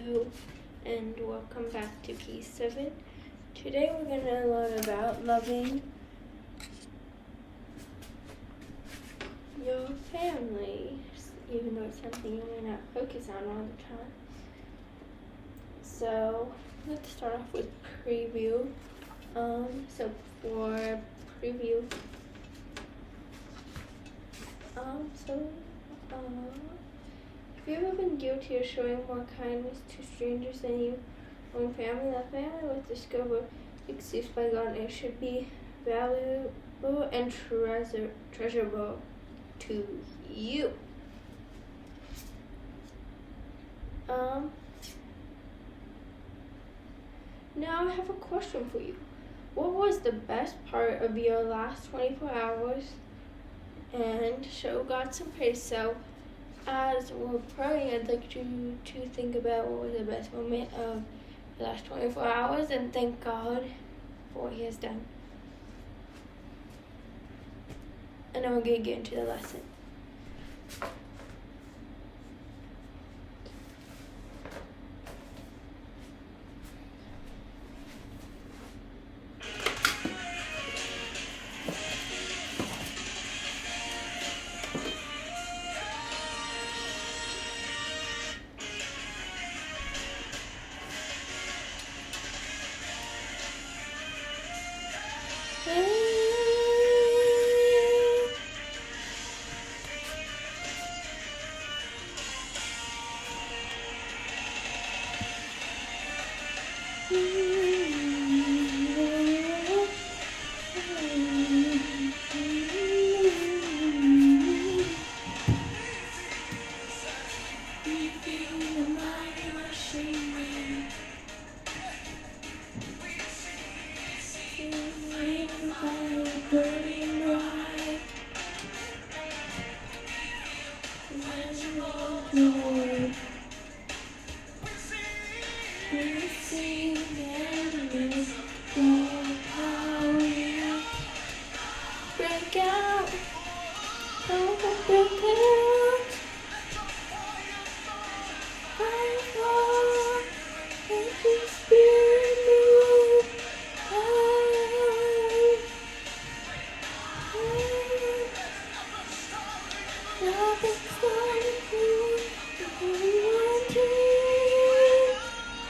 Hello and welcome back to Piece 7. Today we're going to learn about loving your family, even though it's something you may not focus on all the time. So let's start off with preview. So for preview, have you ever been guilty of showing more kindness to strangers than you own family? That family was discovered, exist by God, and it should be valuable and treasurable to you. Now I have a question for you. What was the best part of your last 24 hours? And show God some praise. So as we're praying, I'd like you to think about what was the best moment of the last 24 hours and thank God for what He has done. And then we're going to get into the lesson. Break out, oh, break out. I fall, let your spirit move. Nothing's starting to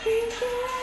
break out.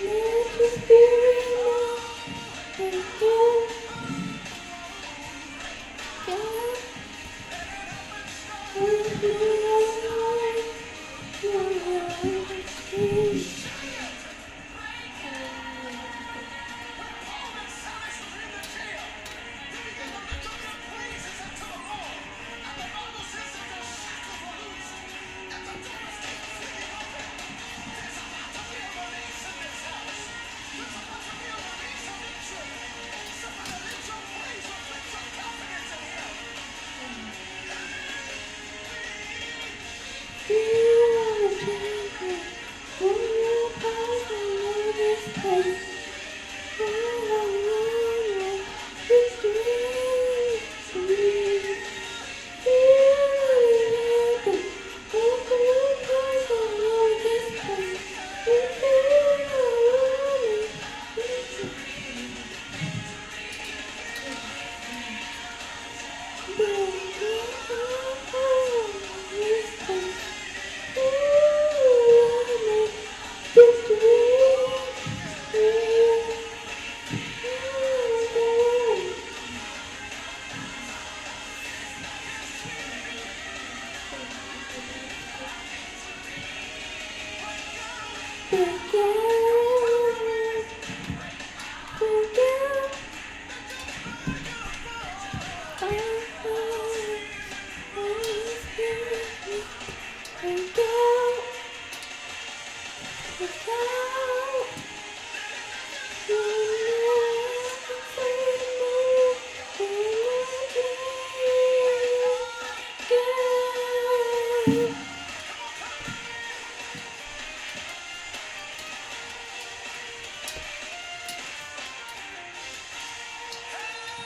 Let your spirit move.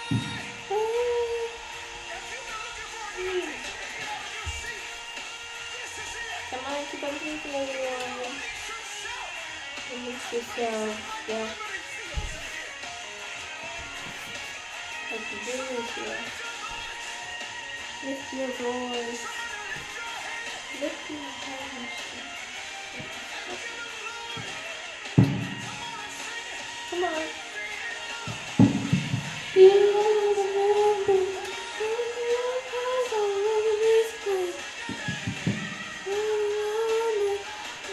Come on, keep on sleeping, everyone. Release yourself. Yeah. Like you do this here. Lift your voice. Lift your voice. Come on. You remember this place.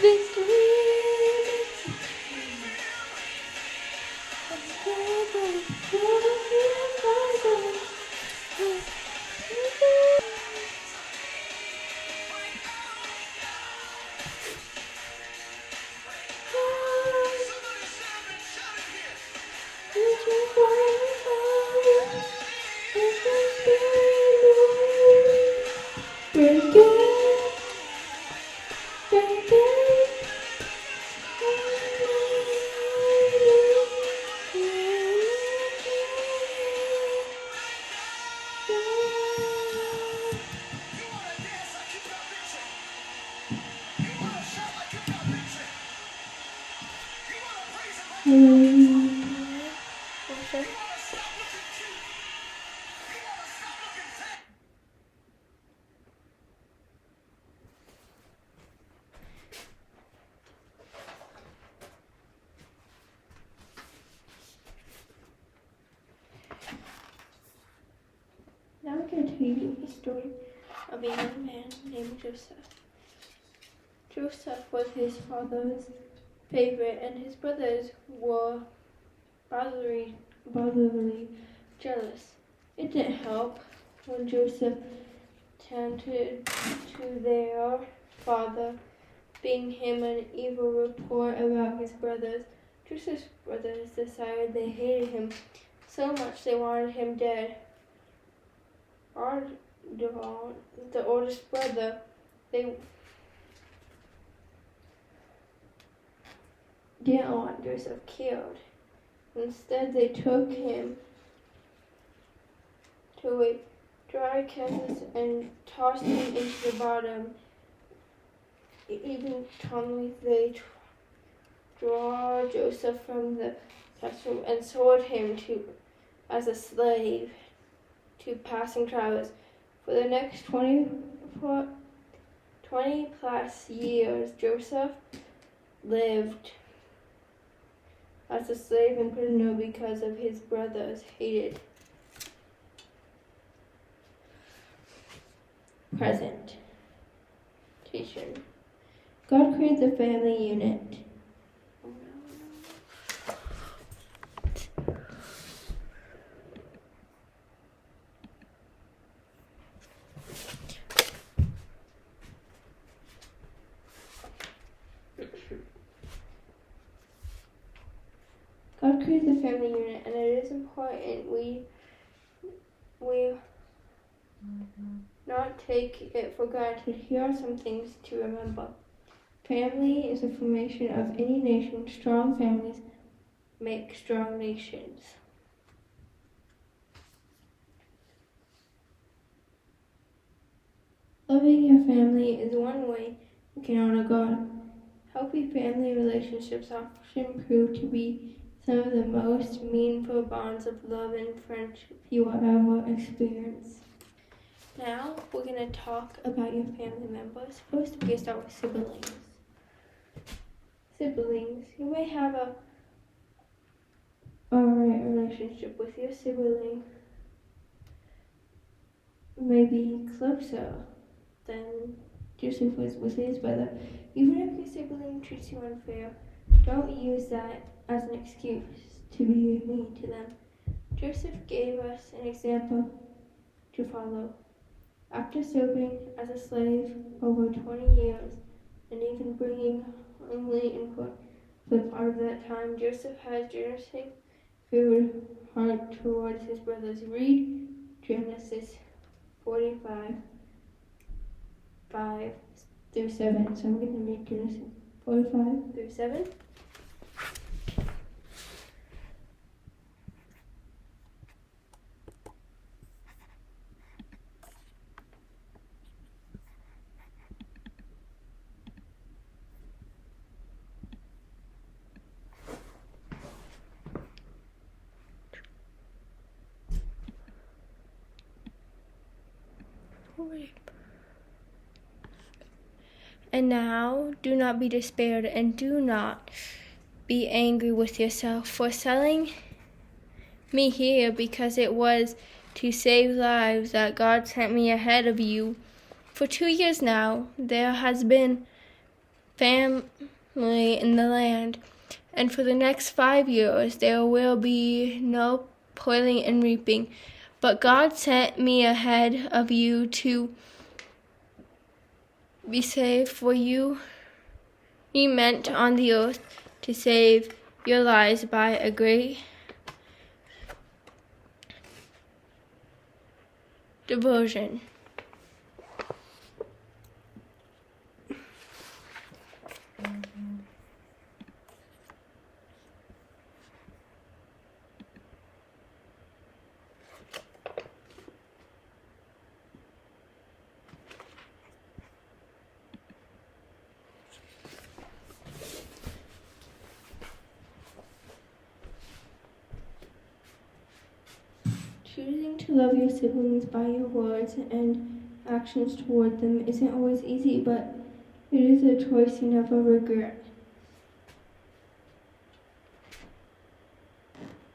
Victory. Now I'm going to tell you the story of a young man named Joseph. Joseph was his father's favorite, and his brothers were brotherly jealous. It didn't help when Joseph tended to their father, bringing him an evil report about his brothers. Joseph's brothers decided they hated him so much they wanted him dead. Ardaval, the oldest brother, they didn't want Joseph killed. Instead, they took him to a dry canvas and tossed him into the bottom. Even calmly, they draw Joseph from the classroom and sold him as a slave to passing travelers. For the next 20 plus years, Joseph lived as a slave and prisoner because of his brothers hated. Presentation. God created the family unit. God created the family unit, and it is important we not take it for granted. Here are some things to remember. Family is the formation of any nation. Strong families make strong nations. Loving your family is one way you can honor God. Healthy family relationships often prove to be some of the most meaningful bonds of love and friendship you will ever experience. Now, we're going to talk about your family members. First, we're going to start with siblings. Siblings. You may have a alright relationship with your sibling. Maybe closer than Joseph was with his brother. Even if your sibling treats you unfair, don't use that as an excuse to be mean to them. Joseph gave us an example to follow. After serving as a slave over 20 years, and even bringing only input for part of that time, Joseph has generously filled heart towards his brothers. Read Genesis 45, 5 through 7. So I'm going to read Genesis 45 through 7. And now do not be despaired, and do not be angry with yourself for selling me here, because it was to save lives that God sent me ahead of you. For 2 years now, there has been famine in the land, and for the next 5 years there will be no plowing and reaping. But God sent me ahead of you to be saved for you. He meant on the earth to save your lives by a great diversion. Choosing to love your siblings by your words and actions toward them isn't always easy, but it is a choice you never regret.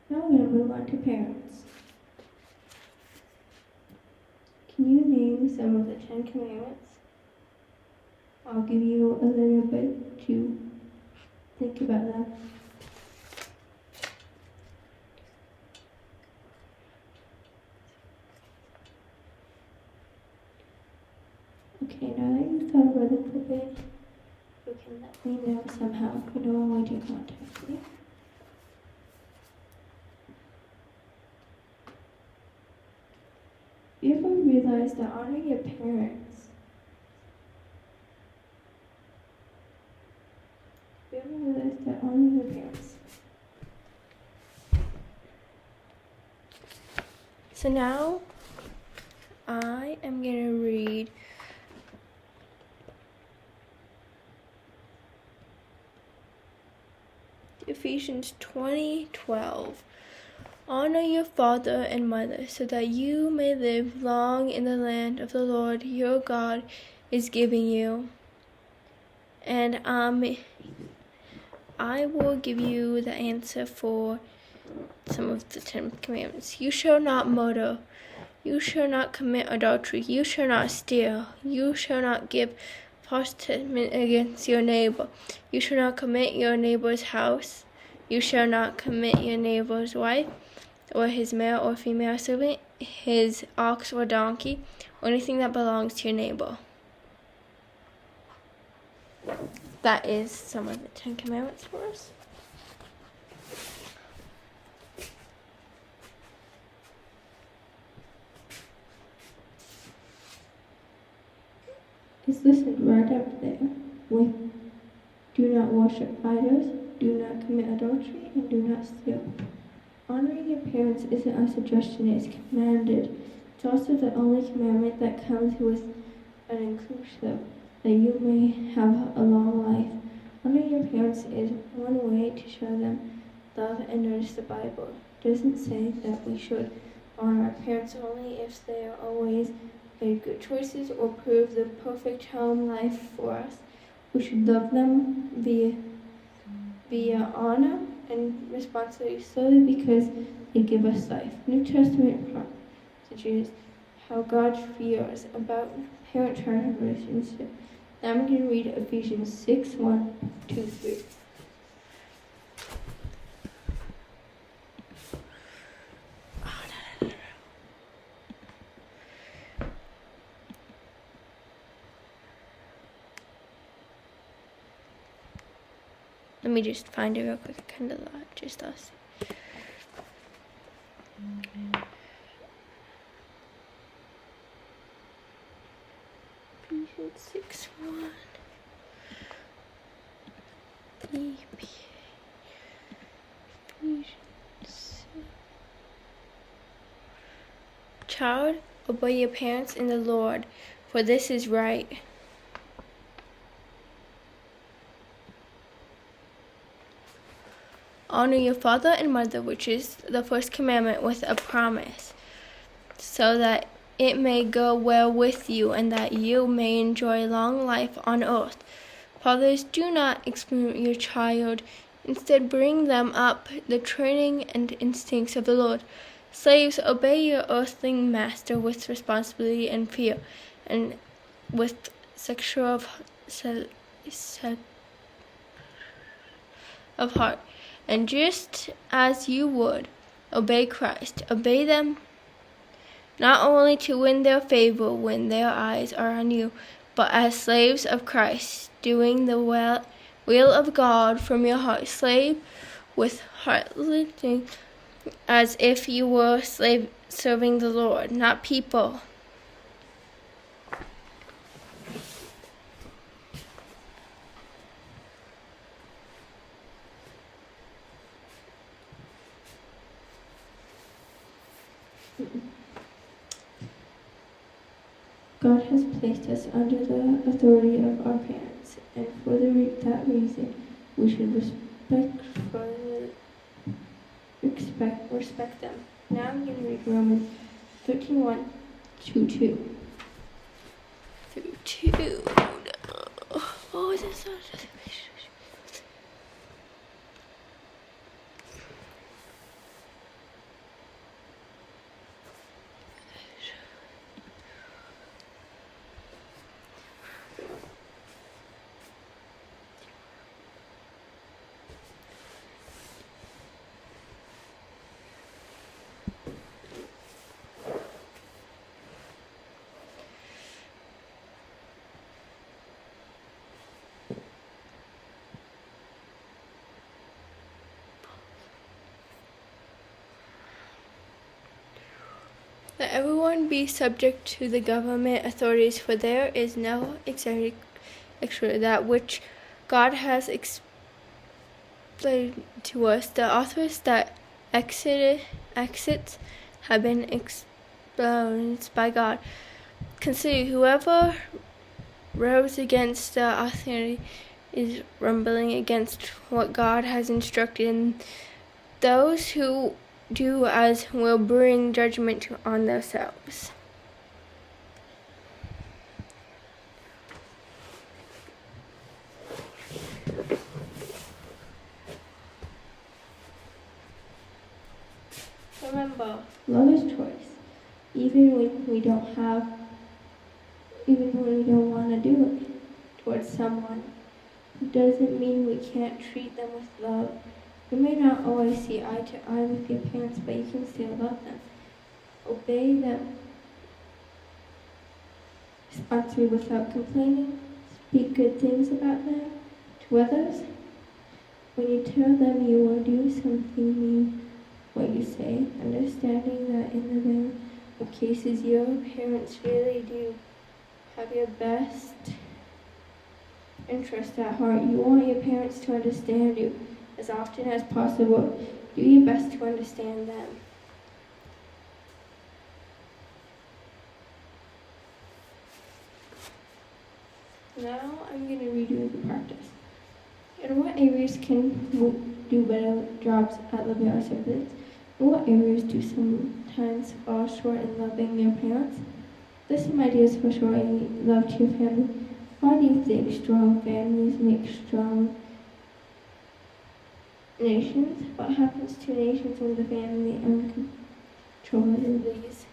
Now we're going to move on to parents. Can you name some of the 10 Commandments? I'll give you a little bit to think about that. Okay, now that you've thought about it a bit, you can let me know somehow. You know, I want to contact me. You ever realize that honoring your parents? You ever realize that honoring your parents? So now, I am going to read Ephesians 20:12. Honor your father and mother, so that you may live long in the land of the Lord your God is giving you. And I will give you the answer for some of the 10 Commandments. You shall not murder. You shall not commit adultery. You shall not steal. You shall not give false testimony against your neighbor. You shall not commit your neighbor's house. You shall not commit your neighbor's wife, or his male or female servant, his ox or donkey, or anything that belongs to your neighbor. That is some of the 10 Commandments for us. It's listed right up there with do not worship idols, do not commit adultery, and do not steal. Honoring your parents isn't a suggestion, it's commanded. It's also the only commandment that comes with an inclusive, that you may have a long life. Honoring your parents is one way to show them love, and notice the Bible doesn't say that we should honor our parents only if they are always made good choices or prove the perfect home life for us. We should love them via honor and responsibility solely because they give us life. New Testament passages how God feels about parent-child relationship. Now I'm going to read Ephesians 6:1-3. Let me just find it real quick. Kind of just us. Ephesians 6:1. Child, obey your parents in the Lord, for this is right. Honor your father and mother, which is the first commandment with a promise, so that it may go well with you and that you may enjoy long life on earth. Fathers, do not experiment your child. Instead, bring them up the training and instincts of the Lord. Slaves, obey your earthly master with responsibility and fear, and with sexual of heart. And just as you would obey Christ, obey them not only to win their favor when their eyes are on you, but as slaves of Christ, doing the will of God from your heart. Slave with heart lifting, as if you were a slave serving the Lord, not people. God has placed us under the authority of our parents, and for that reason, we should respect them. Now I'm going to read Romans 13:1-2. Oh, is this Let everyone be subject to the government authorities, for there is no extra that which God has explained to us. The authors that exits have been explained by God. Consider, whoever rose against the authority is rebelling against what God has instructed, and those who do as will bring judgment on themselves. Remember, love is choice. Even when we don't want to do it towards someone, it doesn't mean we can't treat them with love. You may not always see eye to eye with your parents, but you can still love them. Obey them responsibly without complaining. Speak good things about them to others. When you tell them you will do something, mean what you say, understanding that in the many of cases your parents really do have your best interest at heart. You want your parents to understand you as often as possible. Do your best to understand them. Now I'm going to redo the practice. In what areas can we do better jobs at loving our siblings? In what areas do sometimes fall short in loving your parents? Listen, my dears, for showing love to your family. Why do you think strong families make strong nations? What happens to nations when the family uncontrollably leaves?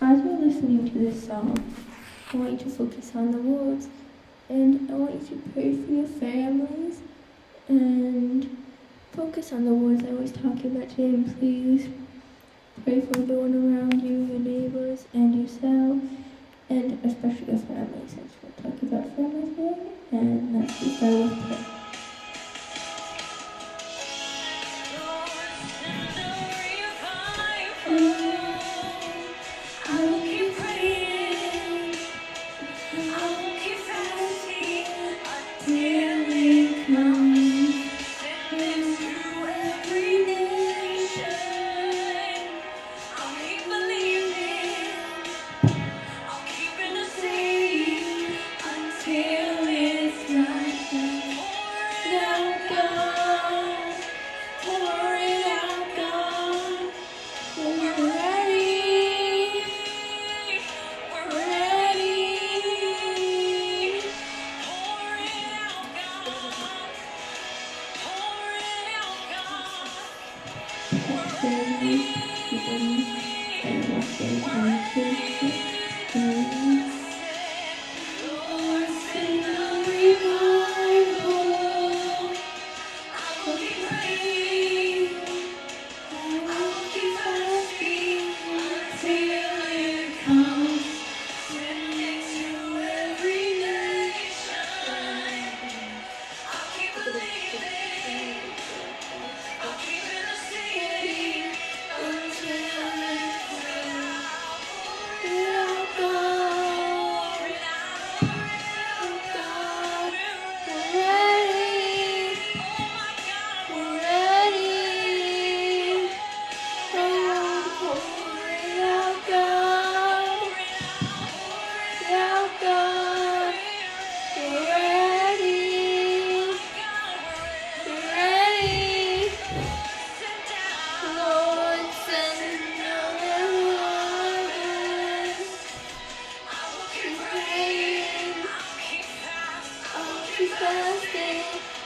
As we're listening to this song, I want you to focus on the words, and I want you to pray for your families and focus on the words I was talking about today, and please pray for everyone around you, your neighbors, and yourself, and especially your family, since we're talking about families today, and let's start with prayer.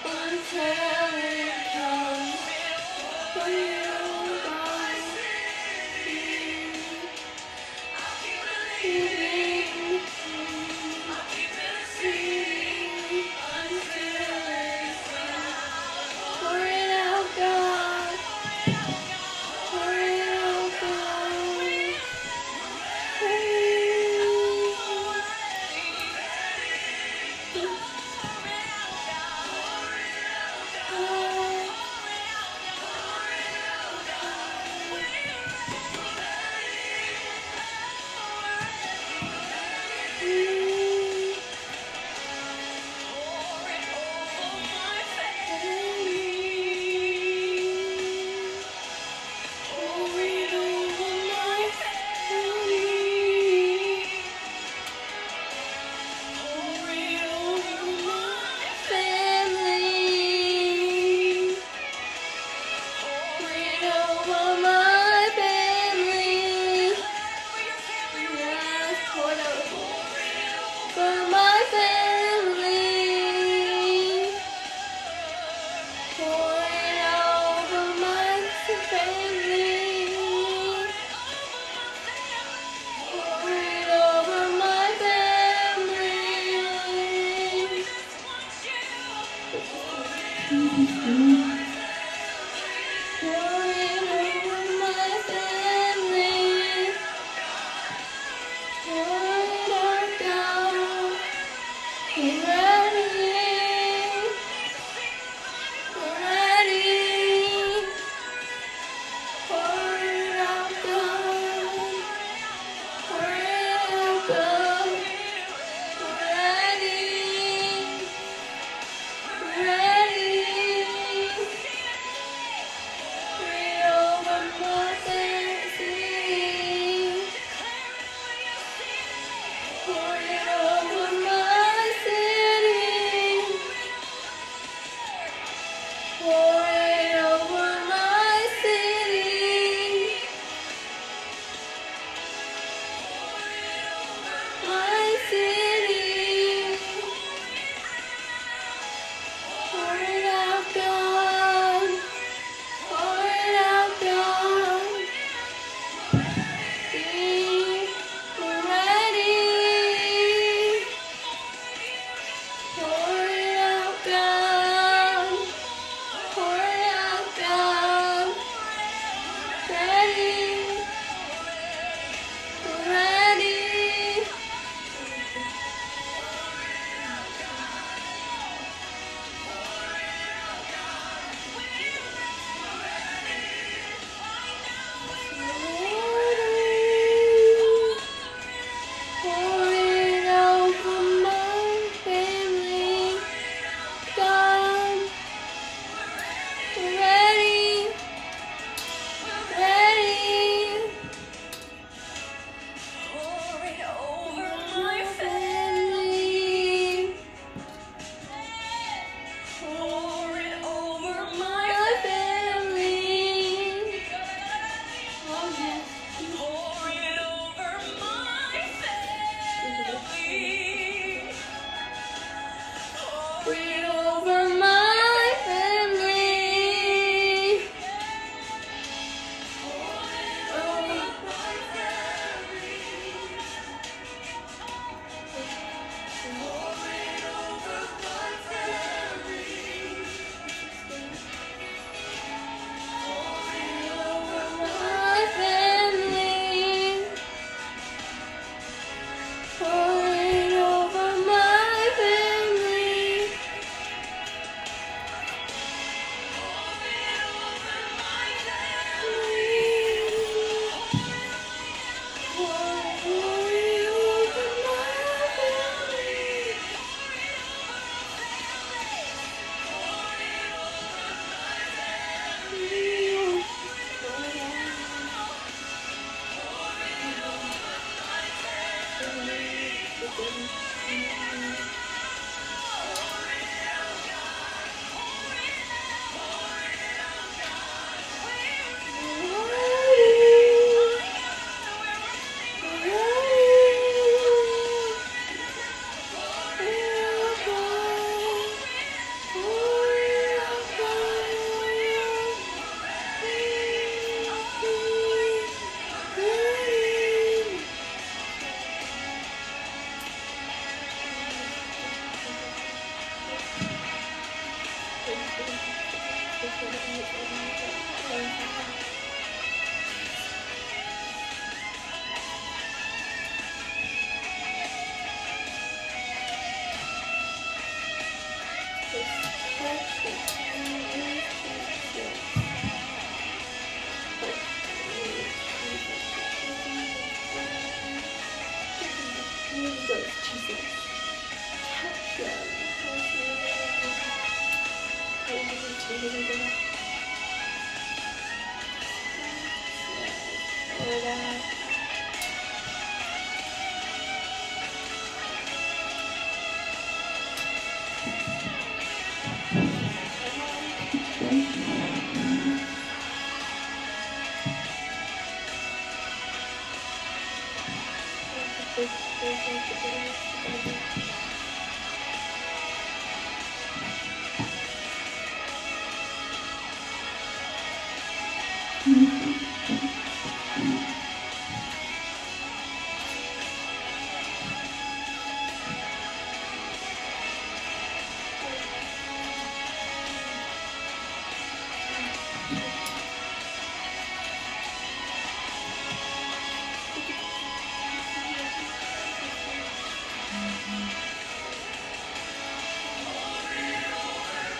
until it comes. For you, God, believing until it comes. Pour it out, God. Pour it out, God.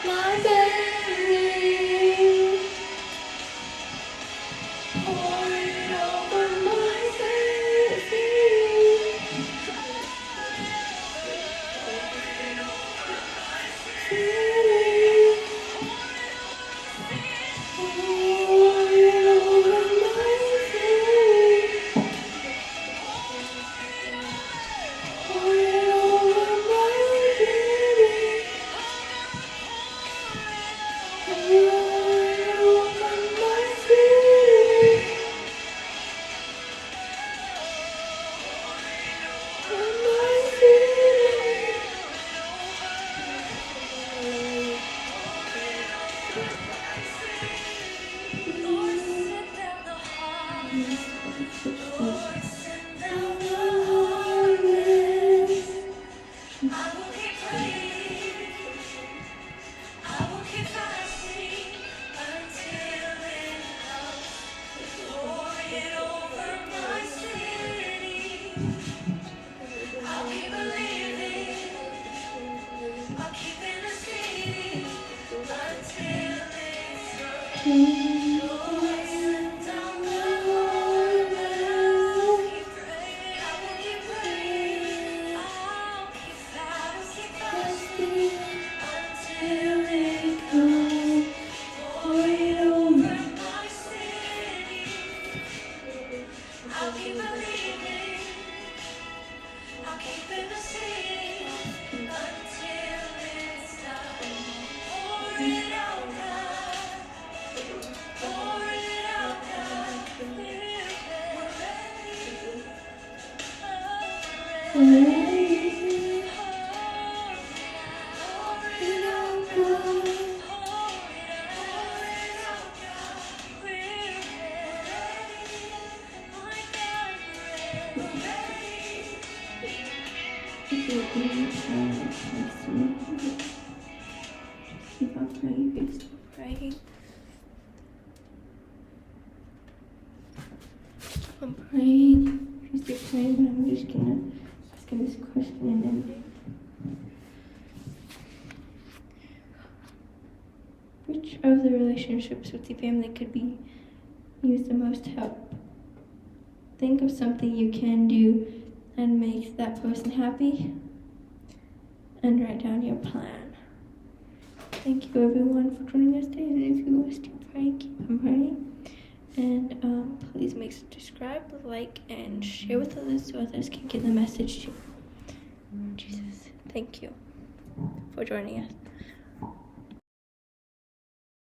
My baby, pour it over my baby. Keep on praying, keep praying. I'm praying. Please keep praying, but I'm just gonna ask him this question and then. Which of the relationships with the family could be use the most help? Think of something you can do and make that person happy, and write down your plan. Thank you everyone for joining us today, and if you wish to pray, keep on praying. And please make sure to subscribe, like, and share with others so others can get the message too. Jesus, thank you for joining us.